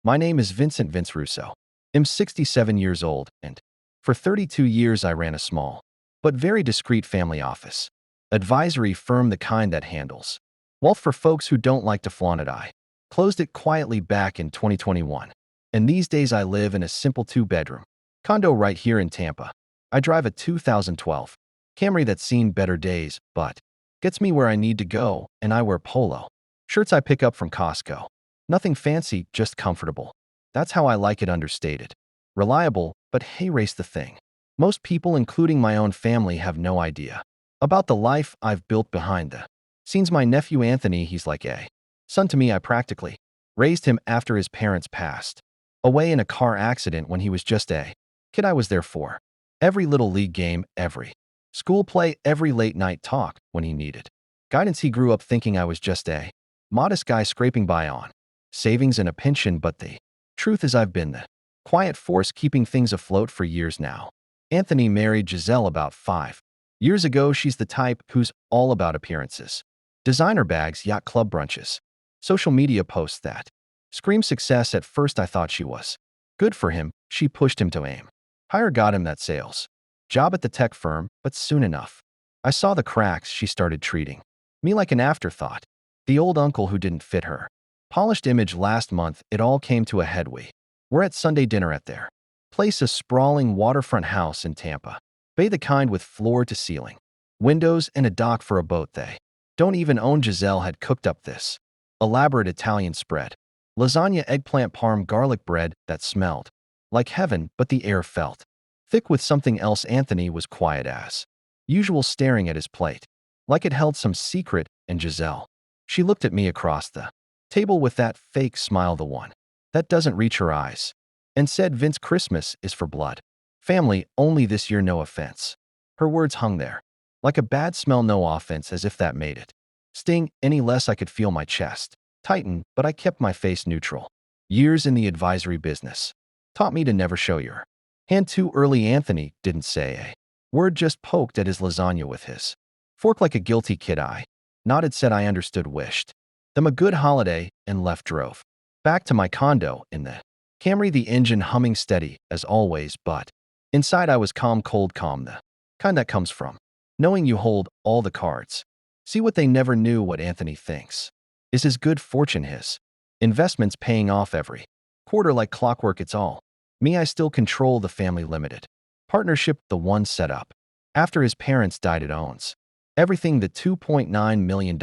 My name is Vincent Vince Russo. I'm 67 years old, and for 32 years I ran a small, but very discreet family office. Advisory firm, the kind that handles wealth for folks who don't like to flaunt it. I closed it quietly back in 2021. And these days I live in a simple two-bedroom condo right here in Tampa. I drive a 2012 Camry that's seen better days, but gets me where I need to go, and I wear polo shirts I pick up from Costco. Nothing fancy, just comfortable. That's how I like it, understated. Reliable, but hey, race the thing. Most people, including my own family, have no idea about the life I've built behind the scenes. My nephew Anthony, he's like a son to me. I practically raised him after his parents passed away in a car accident when he was just a kid. I was there for every little league game, every school play, every late night talk when he needed guidance. He grew up thinking I was just a modest guy scraping by on savings and a pension, but the truth is I've been the quiet force keeping things afloat for years now. Anthony married Giselle about 5 years ago. She's the type who's all about appearances, designer bags, yacht club brunches, social media posts that scream success. At first I thought she was good for him. She pushed him to aim higher, got him that sales job at the tech firm, but soon enough I saw the cracks. She started treating me like an afterthought, the old uncle who didn't fit her polished image. Last month it all came to a head. We were at Sunday dinner at their place, a sprawling waterfront house in Tampa Bay, the kind with floor-to-ceiling windows and a dock for a boat they don't even own. Giselle had cooked up this elaborate Italian spread, lasagna, eggplant, parm, garlic bread that smelled like heaven, but the air felt thick with something else. Anthony was quiet as usual, staring at his plate like it held some secret, and Giselle, she looked at me across the table with that fake smile, the one that doesn't reach her eyes, and said, "Vince, Christmas is for blood family only this year, no offense." Her words hung there like a bad smell, no offense, as if that made it sting any less. I could feel my chest tighten, but I kept my face neutral. Years in the advisory business taught me to never show your hand too early. Anthony didn't say a word, just poked at his lasagna with his fork like a guilty kid. I nodded, said I understood, wished them a good holiday, and left. Drove back to my condo in the Camry, the engine humming steady as always, but inside I was calm, cold calm, the kind that comes from knowing you hold all the cards. See, what they never knew, what Anthony thinks is his good fortune, his investments paying off every quarter like clockwork. It's all me. I still control the family limited partnership, the one set up after his parents died. It owns everything, the $2.9 million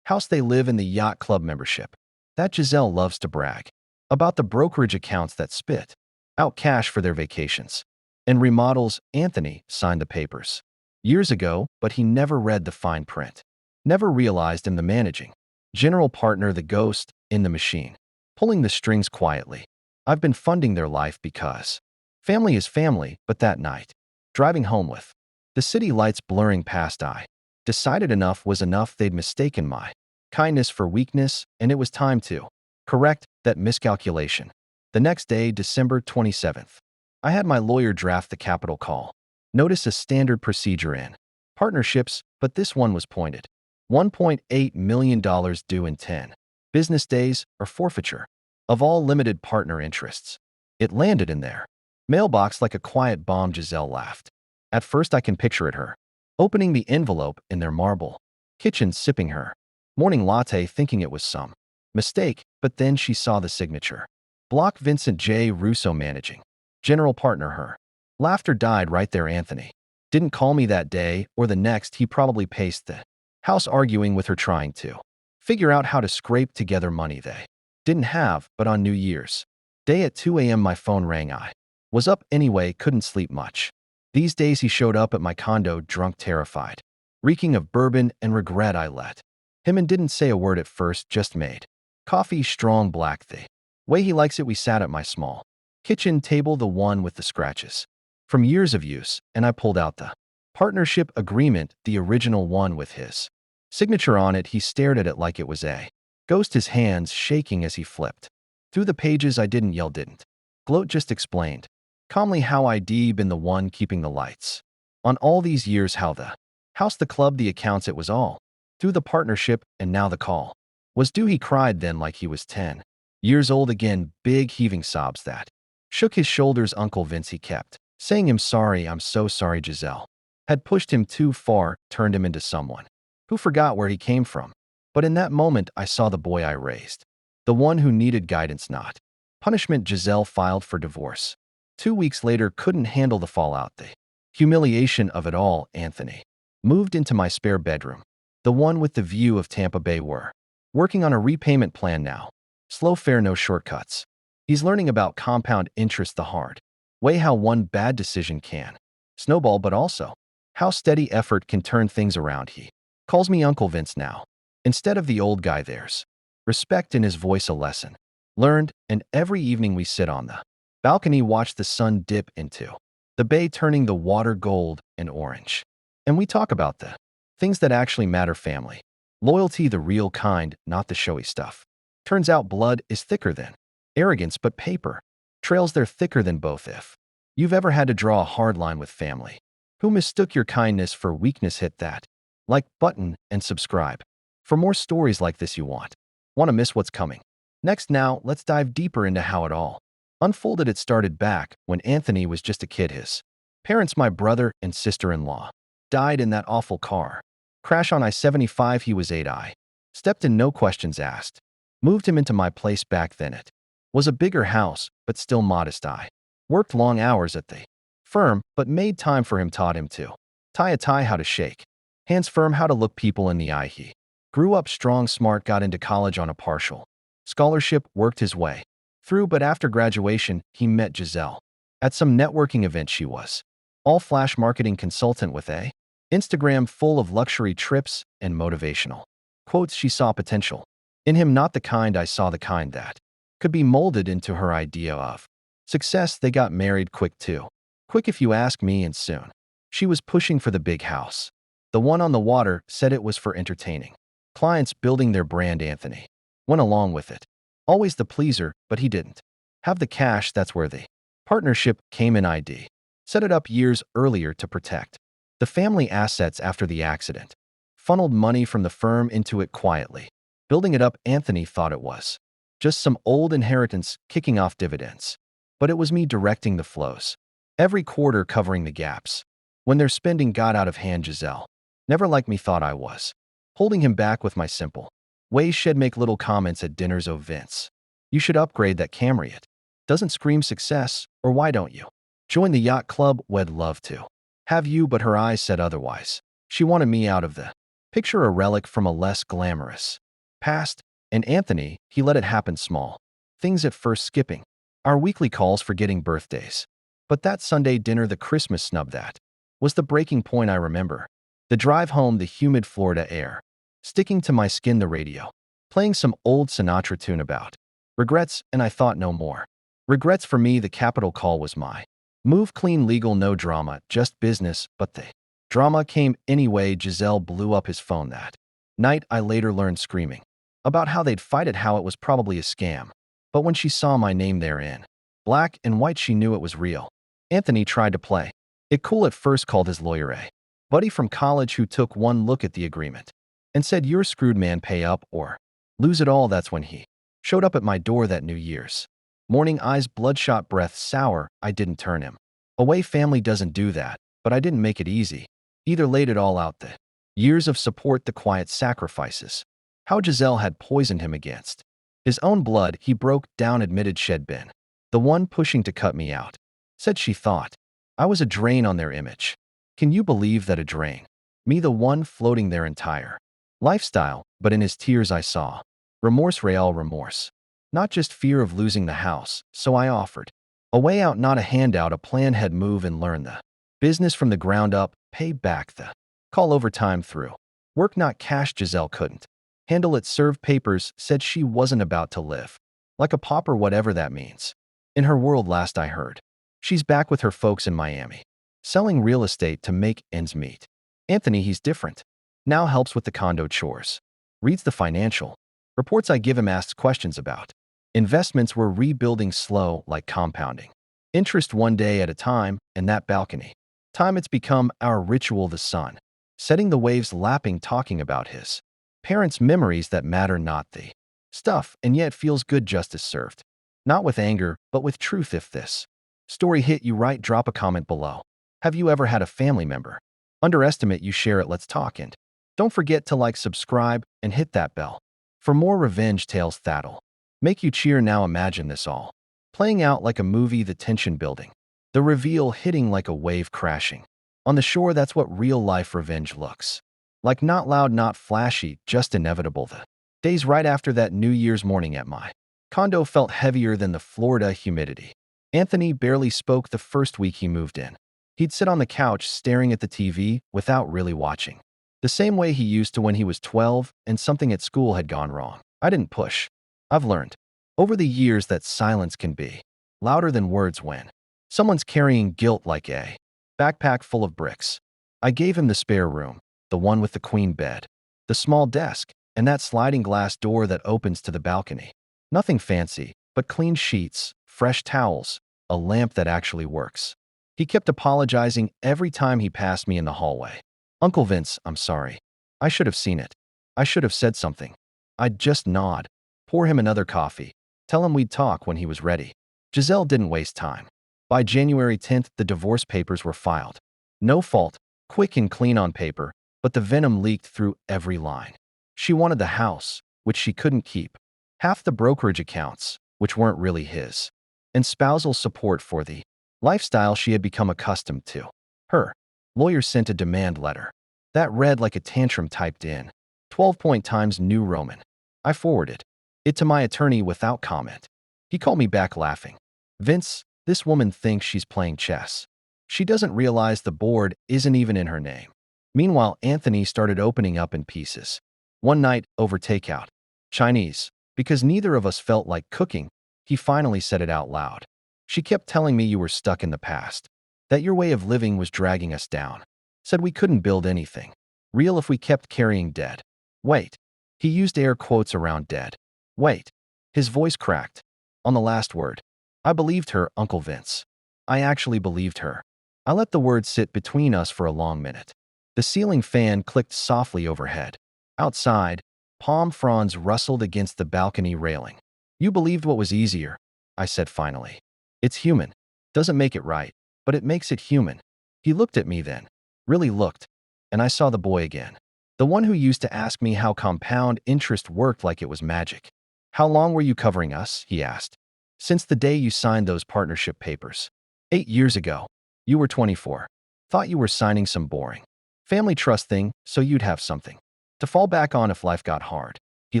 house they live in, the yacht club membership that Giselle loves to brag about, the brokerage accounts that spit out cash for their vacations and remodels. Anthony signed the papers years ago, but he never read the fine print, never realized him the managing general partner, the ghost in the machine, pulling the strings quietly. I've been funding their life because family is family, but that night, driving home with the city lights blurring past, I decided enough was enough. They'd mistaken my kindness for weakness, and it was time to correct that miscalculation. The next day, December 27th, I had my lawyer draft the capital call notice, a standard procedure in partnerships, but this one was pointed. $1.8 million due in 10 business days, or forfeiture of all limited partner interests. It landed in their mailbox like a quiet bomb. Giselle laughed. At first I can picture it, her opening the envelope in their marble kitchen, sipping her morning latte, thinking it was some mistake, but then she saw the signature block, Vincent J. Russo, managing general partner. Her laughter died right there. Anthony didn't call me that day or the next. He probably paced the house arguing with her, trying to figure out how to scrape together money they didn't have. But on New Year's Day at 2 a.m. my phone rang. I was up anyway, couldn't sleep much these days. He showed up at my condo drunk, terrified, reeking of bourbon and regret. I let him and didn't say a word at first, just made coffee, strong black, the way he likes it. We sat at my small kitchen table, the one with the scratches from years of use, and I pulled out the partnership agreement, the original one with his signature on it. He stared at it like it was a ghost, his hands shaking as he flipped through the pages. I didn't yell, didn't gloat, just explained calmly how I'd been the one keeping the lights on all these years, how the house, the club, the accounts, it was all through the partnership, and now the call was due. He cried then like he was 10 Years old again, big heaving sobs that shook his shoulders. Uncle Vince he kept saying I'm so sorry. Giselle had pushed him too far, turned him into someone who forgot where he came from. But in that moment, I saw the boy I raised, the one who needed guidance, not punishment. Giselle filed for divorce. 2 weeks later, couldn't handle the fallout, the humiliation of it all. Anthony moved into my spare bedroom, the one with the view of Tampa Bay. We're working on a repayment plan now. Slow fare, no shortcuts. He's learning about compound interest the hard way, how one bad decision can snowball, but also how steady effort can turn things around. He calls me Uncle Vince now, instead of the old guy. There's respect in his voice, a lesson learned, and every evening we sit on the balcony, watch the sun dip into the bay, turning the water gold and orange. And we talk about the things that actually matter: family, loyalty, the real kind, not the showy stuff. Turns out blood is thicker than arrogance, but paper trails, they're thicker than both. If you've ever had to draw a hard line with family who mistook your kindness for weakness, hit that like button and subscribe for more stories like this. You want to miss what's coming next? Now, let's dive deeper into how it all unfolded. It started back when Anthony was just a kid. His parents, my brother and sister-in-law, died in that awful car crash on I-75. He was 8. I stepped in, no questions asked. Moved him into my place. Back then it was a bigger house, but still modest. I worked long hours at the firm, but made time for him. Taught him to tie a tie, how to shake hands firm, how to look people in the eye. He grew up strong, smart, got into college on a partial scholarship, worked his way through, but after graduation, he met Giselle at some networking event. She was all flash marketing consultant with a Instagram full of luxury trips and motivational quotes. She saw potential in him, not the kind I saw, the kind that could be molded into her idea of success. They got married quick too. Quick if you ask me, and soon she was pushing for the big house, the one on the water. Said it was for entertaining clients, building their brand. Anthony went along with it, always the pleaser, but he didn't have the cash. That's where the partnership came in. ID set it up years earlier to protect the family assets after the accident, funneled money from the firm into it quietly, building it up. Anthony thought it was just some old inheritance kicking off dividends, but it was me directing the flows, every quarter covering the gaps. When their spending got out of hand, Giselle never like me thought I was holding him back with my simple ways. She'd make little comments at dinners. Oh, Vince, you should upgrade that Camry. It doesn't scream success. Or why don't you join the yacht club? We'd love to have you, but her eyes said otherwise. She wanted me out of the picture, a relic from a less glamorous past. And Anthony, he let it happen. Small things at first, skipping our weekly calls, forgetting birthdays. But that Sunday dinner, the Christmas snub, that was the breaking point. I remember the drive home, the humid Florida air sticking to my skin, the radio playing some old Sinatra tune about regrets, and I thought no more regrets for me. The capital call was my move, clean, legal, no drama, just business. But the drama came anyway. Giselle blew up his phone that night. I later learned screaming about how they'd fight it, how it was probably a scam. But when she saw my name there in black and white, she knew it was real. Anthony tried to play it cool at first, called his lawyer a buddy from college who took one look at the agreement and said, "You're screwed, man, pay up or lose it all." That's when he showed up at my door that New Year's morning, eyes bloodshot, breath sour. I didn't turn him away. Family doesn't do that, but I didn't make it easy either. Laid it all out, the years of support, the quiet sacrifices, how Giselle had poisoned him against his own blood. He broke down, admitted she'd been the one pushing to cut me out. Said she thought I was a drain on their image. Can you believe that, a drain? Me, the one floating their entire lifestyle. But in his tears I saw remorse, real remorse, not just fear of losing the house. So I offered a way out, not a handout, a plan. Head move and learn the business from the ground up, pay back the call overtime through work, not cash. Giselle couldn't handle it, served papers, said she wasn't about to live like a pauper, whatever that means. In her world, last I heard, she's back with her folks in Miami, selling real estate to make ends meet. Anthony, he's different. Now helps with the condo chores, reads the financial reports I give him, asks questions about investments. We're rebuilding slow, like compounding interest, one day at a time. And that balcony time, it's become our ritual. The sun setting, the waves lapping, talking about his parents' memories that matter, not the Stuff, and yet feels good justice served. Not with anger, but with truth. If this story hit you right, drop a comment below. Have you ever had a family member underestimate you? Share it. Let's talk. And don't forget to like, subscribe, and hit that bell for more revenge tales that'll make you cheer. Now imagine this all playing out like a movie, the tension building, the reveal hitting like a wave crashing on the shore. That's what real-life revenge looks like. Not loud, not flashy, just inevitable. The days right after that New Year's morning at my condo felt heavier than the Florida humidity. Anthony barely spoke the first week he moved in. He'd sit on the couch staring at the TV without really watching, the same way he used to when he was 12 and something at school had gone wrong. I didn't push. I've learned over the years that silence can be louder than words when someone's carrying guilt like a backpack full of bricks. I gave him the spare room, the one with the queen bed, the small desk, and that sliding glass door that opens to the balcony. Nothing fancy, but clean sheets, fresh towels, a lamp that actually works. He kept apologizing every time he passed me in the hallway. "Uncle Vince, I'm sorry. I should have seen it. I should have said something." I'd just nod, pour him another coffee, tell him we'd talk when he was ready. Giselle didn't waste time. By January 10th, the divorce papers were filed. No fault, quick and clean on paper, but the venom leaked through every line. She wanted the house, which she couldn't keep, half the brokerage accounts, which weren't really his, and spousal support for the lifestyle she had become accustomed to. Her lawyer sent a demand letter that read like a tantrum typed in 12-point Times New Roman. I forwarded it to my attorney without comment. He called me back laughing. "Vince, this woman thinks she's playing chess. She doesn't realize the board isn't even in her name." Meanwhile, Anthony started opening up in pieces. One night, over takeout, Chinese, because neither of us felt like cooking, he finally said it out loud. "She kept telling me you were stuck in the past, that your way of living was dragging us down. Said we couldn't build anything real if we kept carrying debt." Wait. He used air quotes around dead. Wait. His voice cracked on the last word. I believed her, Uncle Vince. I actually believed her. I let the words sit between us for a long minute. The ceiling fan clicked softly overhead. Outside, palm fronds rustled against the balcony railing. "You believed what was easier," I said finally. "It's human. Doesn't make it right, but it makes it human." He looked at me then, really looked, and I saw the boy again. The one who used to ask me how compound interest worked like it was magic. "How long were you covering us?" he asked. "Since the day you signed those partnership papers. 8 years ago. You were 24. Thought you were signing some boring family trust thing so you'd have something to fall back on if life got hard." He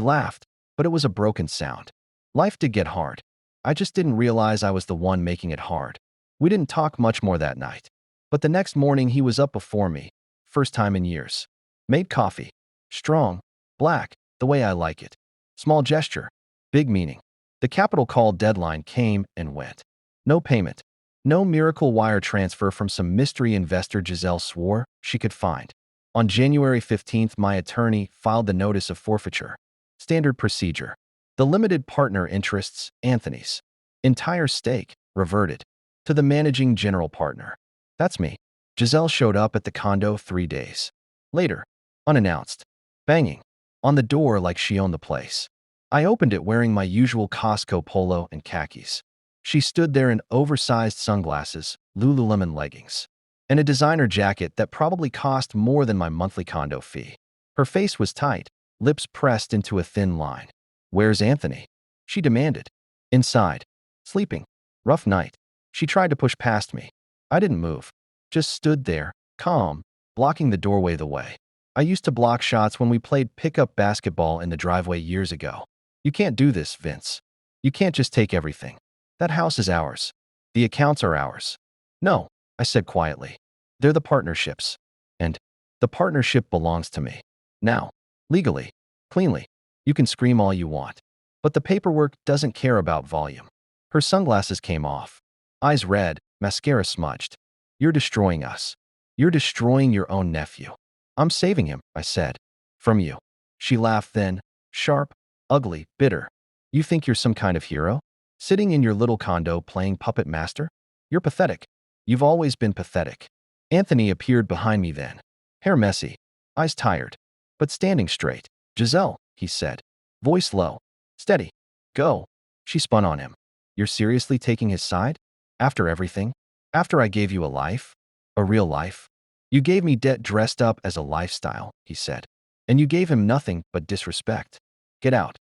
laughed, but it was a broken sound. Life did get hard. I just didn't realize I was the one making it hard. We didn't talk much more that night. But the next morning he was up before me, first time in years. Made coffee. Strong. Black, the way I like it. Small gesture. Big meaning. The capital call deadline came and went. No payment. No miracle wire transfer from some mystery investor Giselle swore she could find. On January 15th, my attorney filed the notice of forfeiture. Standard procedure. The limited partner interests, Anthony's entire stake, reverted to the managing general partner. That's me. Giselle showed up at the condo 3 days later, unannounced, banging on the door like she owned the place. I opened it wearing my usual Costco polo and khakis. She stood there in oversized sunglasses, Lululemon leggings, and a designer jacket that probably cost more than my monthly condo fee. Her face was tight, lips pressed into a thin line. "Where's Anthony?" she demanded. "Inside. Sleeping. Rough night." She tried to push past me. I didn't move. Just stood there, calm, blocking the doorway the way I used to block shots when we played pickup basketball in the driveway years ago. "You can't do this, Vince. You can't just take everything. That house is ours. The accounts are ours." "No," I said quietly. "They're the partnership's. And the partnership belongs to me. Now. Legally. Cleanly. You can scream all you want. But the paperwork doesn't care about volume." Her sunglasses came off. Eyes red, mascara smudged. "You're destroying us. You're destroying your own nephew." "I'm saving him," I said. "From you." She laughed then, sharp, ugly, bitter. "You think you're some kind of hero? Sitting in your little condo playing puppet master? You're pathetic. You've always been pathetic." Anthony appeared behind me then. Hair messy, eyes tired, but standing straight. "Giselle," he said, voice low. Steady. Go. She spun on him. You're seriously taking his side? After everything? After I gave you a life? A real life? You gave me debt dressed up as a lifestyle, he said. And you gave him nothing but disrespect. Get out.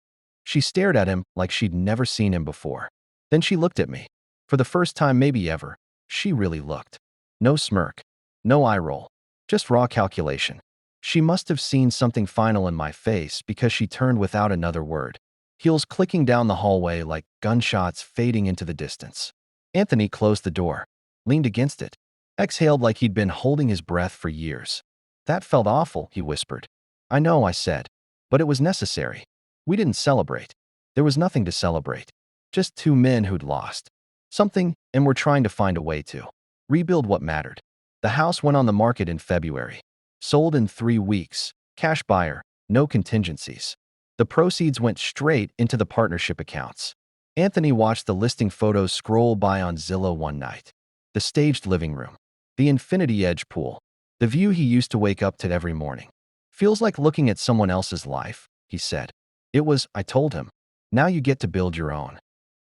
She stared at him like she'd never seen him before. Then she looked at me. For the first time maybe ever, she really looked. No smirk. No eye roll. Just raw calculation. She must have seen something final in my face because she turned without another word. Heels clicking down the hallway like gunshots fading into the distance. Anthony closed the door, leaned against it, exhaled like he'd been holding his breath for years. That felt awful, he whispered. I know, I said, but it was necessary. We didn't celebrate. There was nothing to celebrate. Just two men who'd lost something and were trying to find a way to rebuild what mattered. The house went on the market in February. Sold in 3 weeks. Cash buyer. No contingencies. The proceeds went straight into the partnership accounts. Anthony watched the listing photos scroll by on Zillow one night. The staged living room. The infinity edge pool. The view he used to wake up to every morning. Feels like looking at someone else's life, he said. It was, I told him. Now you get to build your own.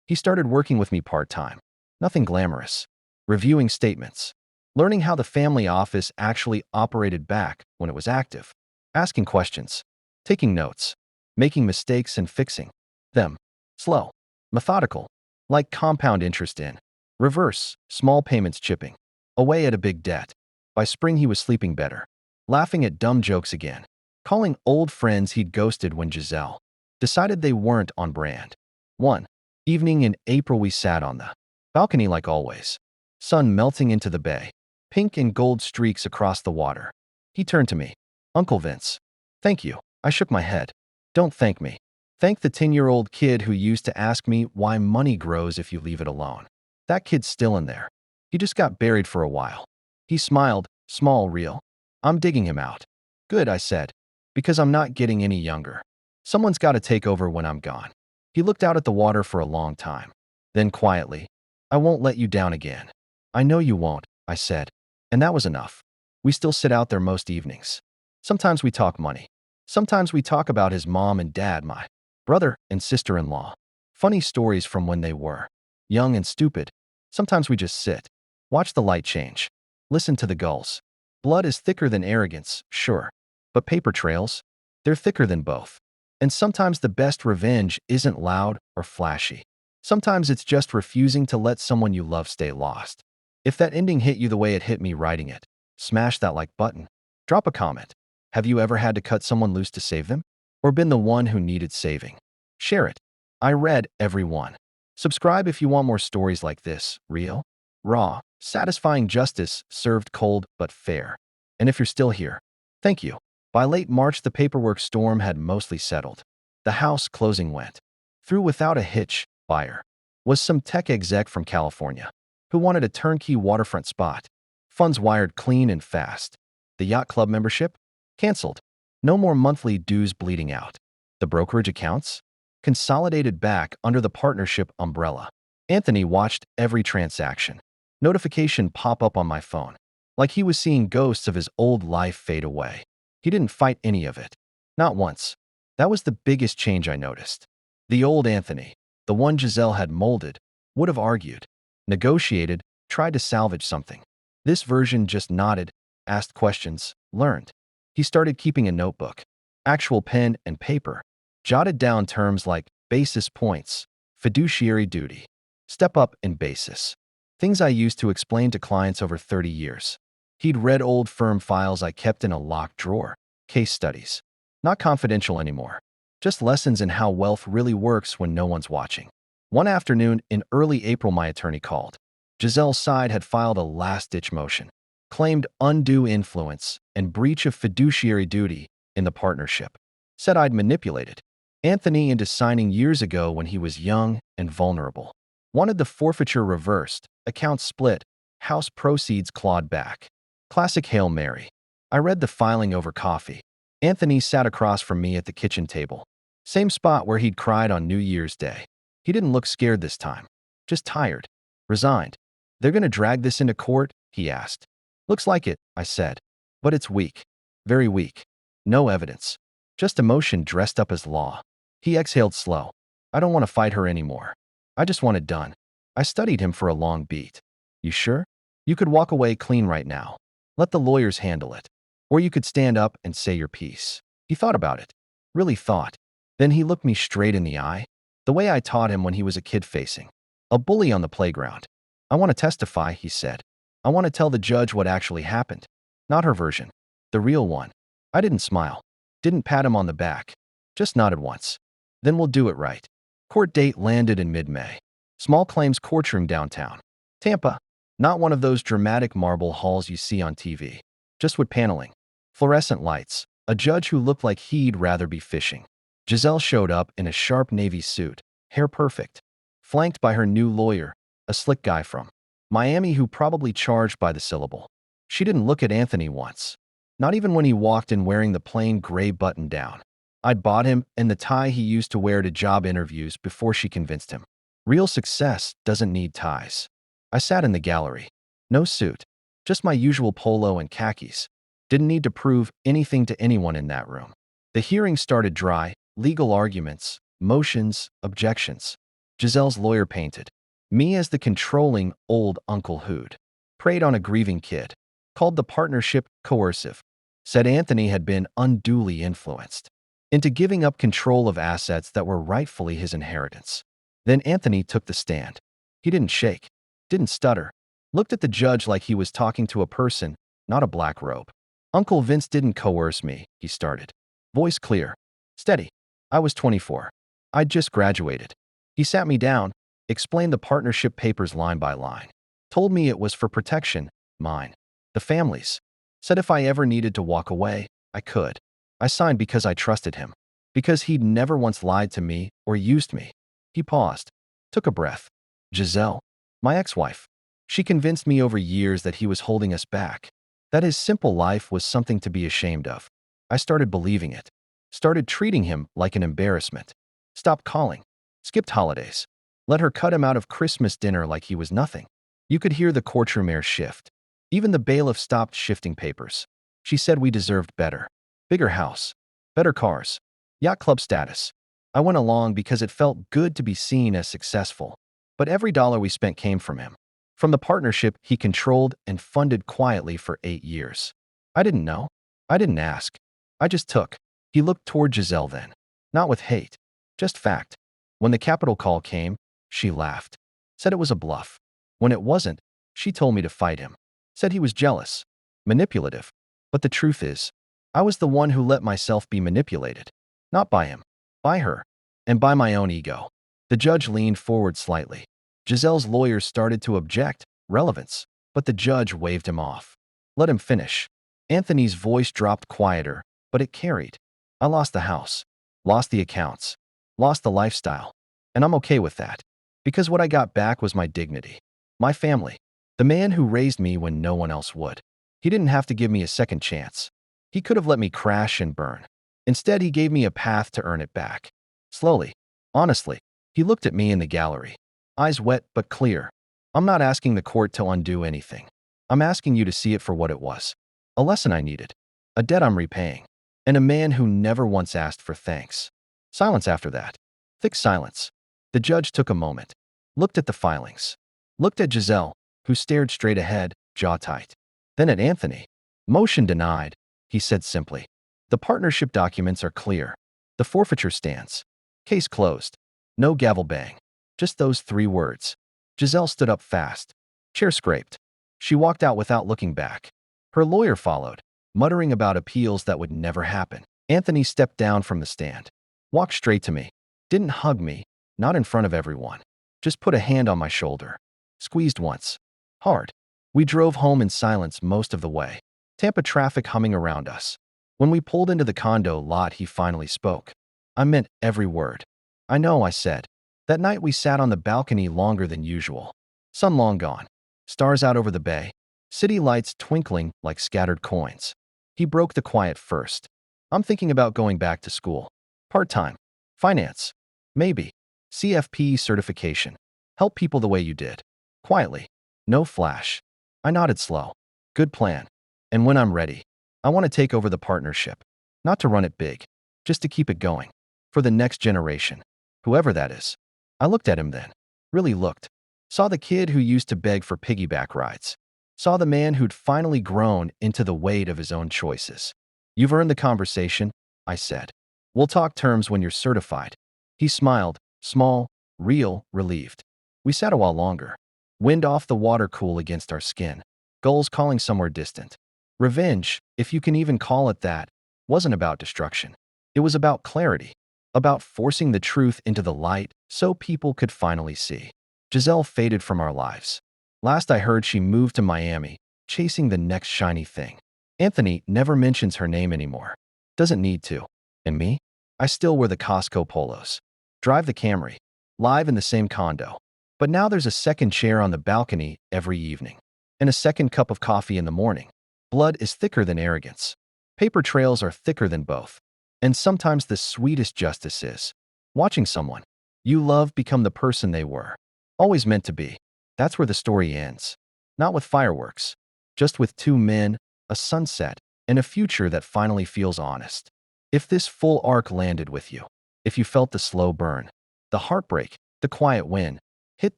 He started working with me part-time. Nothing glamorous. Reviewing statements. Learning how the family office actually operated back when it was active. Asking questions. Taking notes. Making mistakes and fixing them. Slow. Methodical. Like compound interest in. Reverse. Small payments chipping away at a big debt. By spring he was sleeping better. Laughing at dumb jokes again. Calling old friends he'd ghosted when Giselle decided they weren't on brand. One evening in April we sat on the balcony like always. Sun melting into the bay. Pink and gold streaks across the water. He turned to me. Uncle Vince. Thank you. I shook my head. Don't thank me. Thank the 10-year-old kid who used to ask me why money grows if you leave it alone. That kid's still in there. He just got buried for a while. He smiled, small, real. I'm digging him out. Good, I said. Because I'm not getting any younger. Someone's got to take over when I'm gone. He looked out at the water for a long time. Then quietly, I won't let you down again. I know you won't, I said. And that was enough. We still sit out there most evenings. Sometimes we talk money. Sometimes we talk about his mom and dad, my brother and sister-in-law. Funny stories from when they were young and stupid. Sometimes we just sit, watch the light change, listen to the gulls. Blood is thicker than arrogance, sure. But paper trails, they're thicker than both. And sometimes the best revenge isn't loud or flashy. Sometimes it's just refusing to let someone you love stay lost. If that ending hit you the way it hit me writing it, smash that like button. Drop a comment. Have you ever had to cut someone loose to save them? Or been the one who needed saving? Share it. I read every one. Subscribe if you want more stories like this, real, raw, satisfying justice served cold but fair. And if you're still here, thank you. By late March, the paperwork storm had mostly settled. The house closing went through without a hitch. Buyer was some tech exec from California who wanted a turnkey waterfront spot. Funds wired clean and fast. The yacht club membership? Canceled. No more monthly dues bleeding out. The brokerage accounts? Consolidated back under the partnership umbrella. Anthony watched every transaction. Notification pop up on my phone, like he was seeing ghosts of his old life fade away. He didn't fight any of it. Not once. That was the biggest change I noticed. The old Anthony, the one Giselle had molded, would have argued, negotiated, tried to salvage something. This version just nodded, asked questions, learned. He started keeping a notebook, actual pen and paper, jotted down terms like basis points, fiduciary duty, step up and basis. Things I used to explain to clients over 30 years. He'd read old firm files I kept in a locked drawer, case studies. Not confidential anymore. Just lessons in how wealth really works when no one's watching. One afternoon in early April, my attorney called. Giselle's side had filed a last-ditch motion, claimed undue influence and breach of fiduciary duty in the partnership. Said I'd manipulated Anthony into signing years ago when he was young and vulnerable. Wanted the forfeiture reversed, accounts split, house proceeds clawed back. Classic Hail Mary. I read the filing over coffee. Anthony sat across from me at the kitchen table. Same spot where he'd cried on New Year's Day. He didn't look scared this time. Just tired. Resigned. They're gonna drag this into court? He asked. Looks like it, I said. But it's weak. Very weak. No evidence. Just emotion dressed up as law. He exhaled slow. I don't want to fight her anymore. I just want it done. I studied him for a long beat. You sure? You could walk away clean right now. Let the lawyers handle it. Or you could stand up and say your piece. He thought about it. Really thought. Then he looked me straight in the eye. The way I taught him when he was a kid facing a bully on the playground. I want to testify, he said. I want to tell the judge what actually happened. Not her version. The real one. I didn't smile. Didn't pat him on the back. Just nodded once. Then we'll do it right. Court date landed in mid-May. Small claims courtroom downtown. Tampa. Not one of those dramatic marble halls you see on TV. Just wood paneling. Fluorescent lights. A judge who looked like he'd rather be fishing. Giselle showed up in a sharp navy suit. Hair perfect. Flanked by her new lawyer, a slick guy from Miami who probably charged by the syllable. She didn't look at Anthony once. Not even when he walked in wearing the plain gray button-down. I'd bought him and the tie he used to wear to job interviews before she convinced him. Real success doesn't need ties. I sat in the gallery. No suit. Just my usual polo and khakis. Didn't need to prove anything to anyone in that room. The hearing started dry. Legal arguments, motions, objections. Giselle's lawyer painted me as the controlling old uncle who'd preyed on a grieving kid. Called the partnership coercive. Said Anthony had been unduly influenced into giving up control of assets that were rightfully his inheritance. Then Anthony took the stand. He didn't shake, didn't stutter, looked at the judge like he was talking to a person, not a black robe. Uncle Vince didn't coerce me, he started. Voice clear, steady. I was 24. I'd just graduated. He sat me down, explained the partnership papers line by line. Told me it was for protection, mine, the family's. Said if I ever needed to walk away, I could. I signed because I trusted him. Because he'd never once lied to me or used me. He paused, took a breath. Giselle, my ex-wife. She convinced me over years that he was holding us back. That his simple life was something to be ashamed of. I started believing it. Started treating him like an embarrassment. Stopped calling. Skipped holidays. Let her cut him out of Christmas dinner like he was nothing. You could hear the courtroom air shift. Even the bailiff stopped shifting papers. She said we deserved better. Bigger house. Better cars. Yacht club status. I went along because it felt good to be seen as successful. But every dollar we spent came from him. From the partnership he controlled and funded quietly for 8 years. I didn't know. I didn't ask. I just took. He looked toward Giselle then. Not with hate. Just fact. When the capital call came, she laughed. Said it was a bluff. When it wasn't, she told me to fight him. Said he was jealous. Manipulative. But the truth is, I was the one who let myself be manipulated. Not by him. By her. And by my own ego. The judge leaned forward slightly. Giselle's lawyers started to object. Relevance. But the judge waved him off. Let him finish. Anthony's voice dropped quieter, but it carried. I lost the house. Lost the accounts. Lost the lifestyle. And I'm okay with that. Because what I got back was my dignity. My family. The man who raised me when no one else would. He didn't have to give me a second chance. He could have let me crash and burn. Instead, he gave me a path to earn it back. Slowly. Honestly. He looked at me in the gallery. Eyes wet but clear. I'm not asking the court to undo anything. I'm asking you to see it for what it was. A lesson I needed. A debt I'm repaying. And a man who never once asked for thanks. Silence after that. Thick silence. The judge took a moment. Looked at the filings. Looked at Giselle, who stared straight ahead, jaw tight. Then at Anthony. Motion denied, he said simply. The partnership documents are clear. The forfeiture stands. Case closed. No gavel bang. Just those 3 words. Giselle stood up fast. Chair scraped. She walked out without looking back. Her lawyer followed, muttering about appeals that would never happen. Anthony stepped down from the stand. Walked straight to me. Didn't hug me, not in front of everyone. Just put a hand on my shoulder. Squeezed once. Hard. We drove home in silence most of the way. Tampa traffic humming around us. When we pulled into the condo lot, he finally spoke. I meant every word. I know, I said. That night we sat on the balcony longer than usual. Sun long gone. Stars out over the bay. City lights twinkling like scattered coins. He broke the quiet first. I'm thinking about going back to school. Part-time. Finance. Maybe. CFP certification. Help people the way you did. Quietly. No flash. I nodded slow. Good plan. And when I'm ready, I want to take over the partnership. Not to run it big. Just to keep it going. For the next generation. Whoever that is. I looked at him then. Really looked. Saw the kid who used to beg for piggyback rides. Saw the man who'd finally grown into the weight of his own choices. You've earned the conversation, I said. We'll talk terms when you're certified. He smiled, small, real, relieved. We sat a while longer. Wind off the water cool against our skin. Gulls calling somewhere distant. Revenge, if you can even call it that, wasn't about destruction. It was about clarity. About forcing the truth into the light so people could finally see. Giselle faded from our lives. Last I heard, she moved to Miami, chasing the next shiny thing. Anthony never mentions her name anymore. Doesn't need to. And me? I still wear the Costco polos. Drive the Camry. Live in the same condo. But now there's a second chair on the balcony every evening. And a second cup of coffee in the morning. Blood is thicker than arrogance. Paper trails are thicker than both. And sometimes the sweetest justice is watching someone you love become the person they were always meant to be. That's where the story ends. Not with fireworks. Just with two men, a sunset, and a future that finally feels honest. If this full arc landed with you, if you felt the slow burn, the heartbreak, the quiet win, hit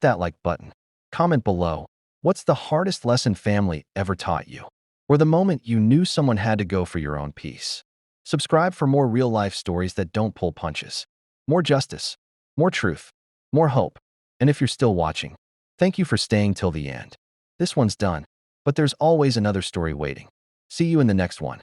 that like button. Comment below. What's the hardest lesson family ever taught you? Or the moment you knew someone had to go for your own peace? Subscribe for more real-life stories that don't pull punches. More justice, more truth, more hope. And if you're still watching, thank you for staying till the end. This one's done, but there's always another story waiting. See you in the next one.